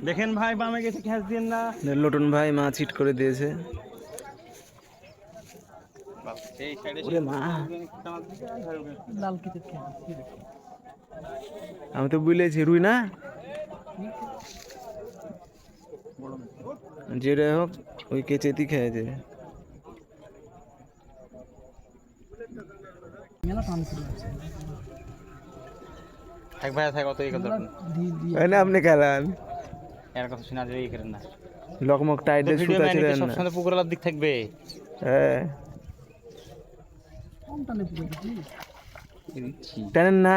দেখেন ভাই বামে গেছে, খ্যাচ দিন না। লোটন ভাই মাছ হিট করে দিয়েছে। ওরে মা, আমি তো বুঝলেছি রুই না, যেটা হোক ওই কেচেতি খেয়েছে। থাক ভাই থাক, অত এই কথা আপনি খেলান এর কথা শোনা যায়, এই করেন না। লকমক টাইট দিয়ে ভিডিও সুতা ম্যান ছিলেন না। সবসময় পুকুরের দিক থাকবে। হ্যাঁ টানেন না,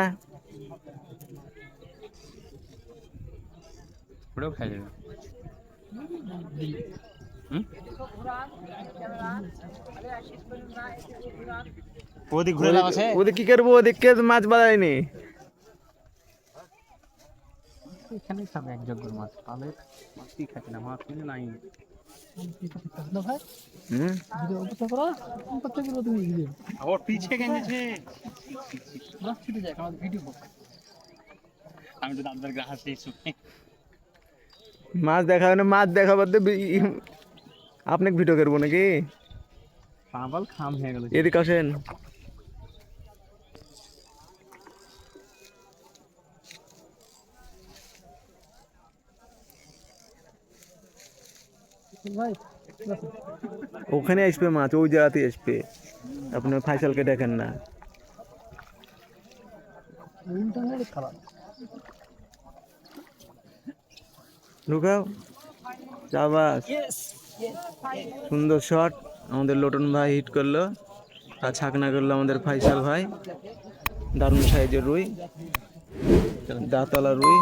পুরো খাই যাবে। ওদিক ঘুরে লাভ আছে? ওদের কি করবো, ওদিকে মাছ বাড়ায়নি। এখানে খাবে এক জগ মাছ পালে, মাছ কি খাচ্ছে না, মাছ কিন্তু নাই। আবার পিছে গেছে, আমি তো দাদার গ্রাহক দিয়েছি। মাছ দেখাবে না, মাছ দেখাবার তো আপনাকে ভিডিও করবো নাকি? পাগল খাম হয়ে গেল। এদিকে আসেন। ওখানে আসবে মাছ, ওই জায়গাতে আসবে, আপনি ফাইসালকে দেখেন না। ঢুকাও, চাবাস, সুন্দর শট। আমাদের লোটন ভাই হিট করলো, আর ছাকনা করলো আমাদের ফাইসাল ভাই। দারুণ সাইজের রুই, দাঁতওয়ালা রুই।